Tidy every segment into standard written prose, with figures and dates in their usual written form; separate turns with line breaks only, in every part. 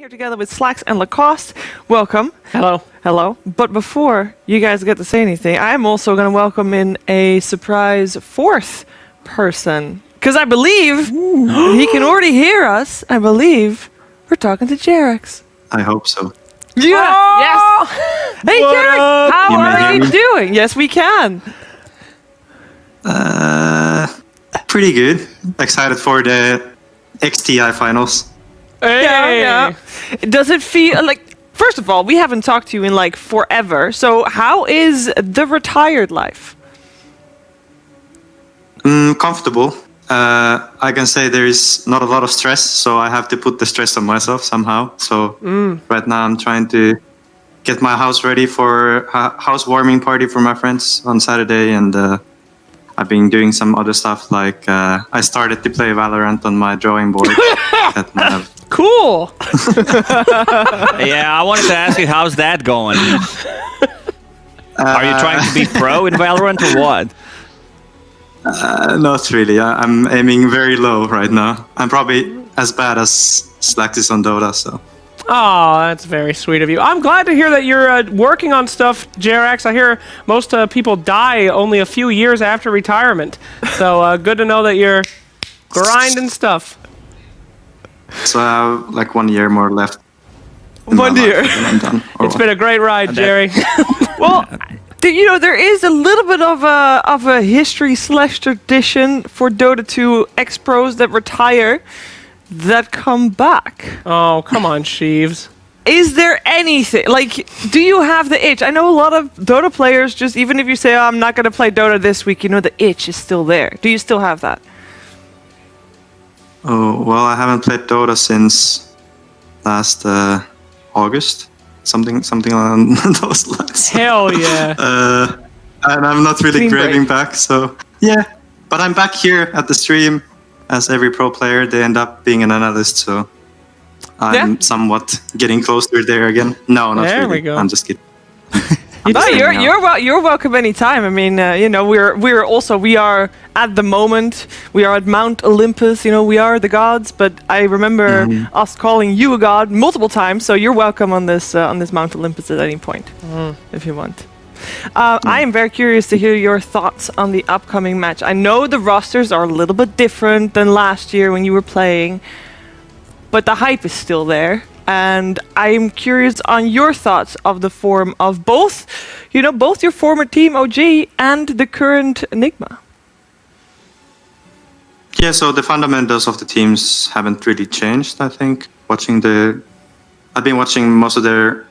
here together with Slacks and Lacoste. Welcome.
Hello.
Hello. But before you guys get to say anything, I'm also going to welcome in a surprise fourth person. Because I believe he can already hear us. I believe we're talking to JERAX.
I hope so.
Yeah.
Oh!
Yes. Hey, JERAX. How
You may
are
hear
you
me?
doing? Yes, we can.
Pretty good. Excited for the XTI finals.
Hey.
Yeah. Does it feel like... First of all, we haven't talked to you in like forever. So how is the retired life?
Comfortable. I can say there is not a lot of stress, so I have to put the stress on myself somehow. So right now I'm trying to get my house ready for a housewarming party for my friends on Saturday, and I've been doing some other stuff like I started to play Valorant on my drawing board.
Cool.
Yeah, I wanted to ask you, how's that going? Are you trying to be pro in Valorant or what?
Not really. I'm aiming very low right now. I'm probably as bad as Slacks is on Dota, so.
Oh, that's very sweet of you. I'm glad to hear that you're working on stuff, JERAX. I hear most people die only a few years after retirement. So good to know that you're grinding stuff.
So I have like 1 year more left.
1 year.
I'm done.
It's been a great ride, Jerry.
Well, there is a little bit of a history / tradition for Dota 2 ex-pros that retire that come back.
Oh, come on, Sheaves.
Is there anything, like, do you have the itch? I know a lot of Dota players, just even if you say, I'm not going to play Dota this week, you know the itch is still there. Do you still have that?
Oh, well, I haven't played Dota since last August. Something along those lines.
Hell yeah.
And I'm not really
Clean
craving
break.
back, so yeah. But I'm back here at the stream. As every pro player, they end up being an analyst, so I'm somewhat getting closer there again. No, not
There
really.
we go.
I'm just kidding.
No, you're welcome anytime. I mean, you know, we are at the moment, we are at Mount Olympus. You know, we are the gods. But I remember us calling you a god multiple times. So you're welcome on this Mount Olympus at any point, if you want. I am very curious to hear your thoughts on the upcoming match. I know the rosters are a little bit different than last year when you were playing, but the hype is still there. And I'm curious on your thoughts of the form of both your former team OG and the current Enigma.
Yeah, so the fundamentals of the teams haven't really changed, I think. I've been watching most of their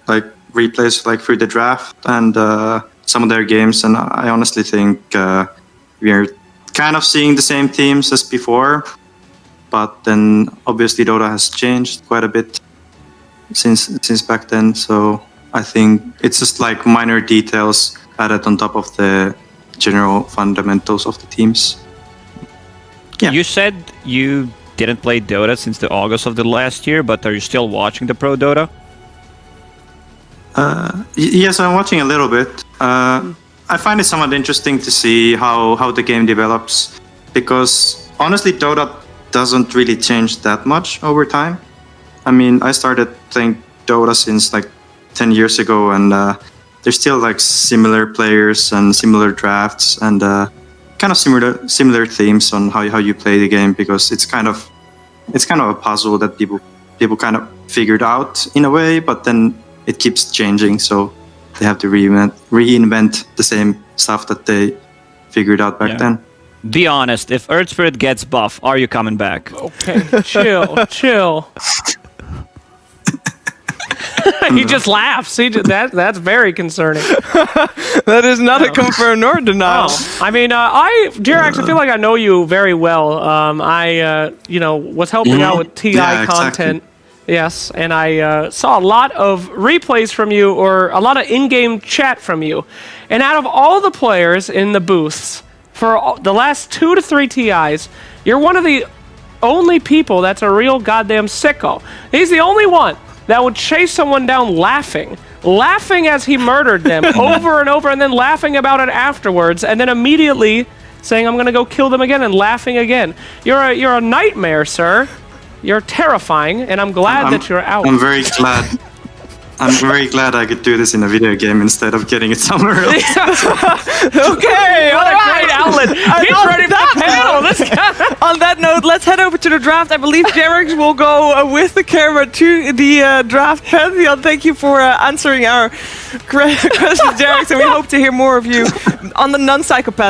replays through the draft and some of their games, and I honestly think we're kind of seeing the same teams as before, but then obviously Dota has changed quite a bit since back then, so I think it's just like minor details added on top of the general fundamentals of the teams. Yeah.
You said you didn't play Dota since the August of the last year, but are you still watching the pro Dota?
Yes, I'm watching a little bit. I find it somewhat interesting to see how the game develops, because honestly Dota doesn't really change that much over time. I mean, I started playing Dota since 10 years ago, and there's still similar players and similar drafts and kind of similar themes on how you play the game, because it's kind of a puzzle that people kind of figured out in a way, but then it keeps changing, so they have to reinvent the same stuff that they figured out back then.
Be honest, if Earth Spirit gets buff, are you coming back?
Okay, chill. He just laughs. That's very concerning.
That is not a confirm nor denial.
I mean, JERAX, I feel like I know you very well. I was helping out with TI content.
Exactly.
Yes, and I saw a lot of replays from you, or a lot of in-game chat from you. And out of all the players in the booths for the last 2 to 3 TIs, you're one of the only people that's a real goddamn sicko. He's the only one that would chase someone down laughing as he murdered them over and over, and then laughing about it afterwards, and then immediately saying, I'm going to go kill them again, and laughing again. You're a nightmare, sir. You're terrifying, and I'm glad that you're out.
I'm very glad. I'm very glad I could do this in a video game instead of getting it somewhere else.
Okay,
What a great outlet. He's ready for the panel. This guy.
On that note, let's head over to the draft. I believe JERAX will go with the camera to the draft pantheon. Thank you for answering our questions, JERAX, and we hope to hear more of you on the non-psychopath.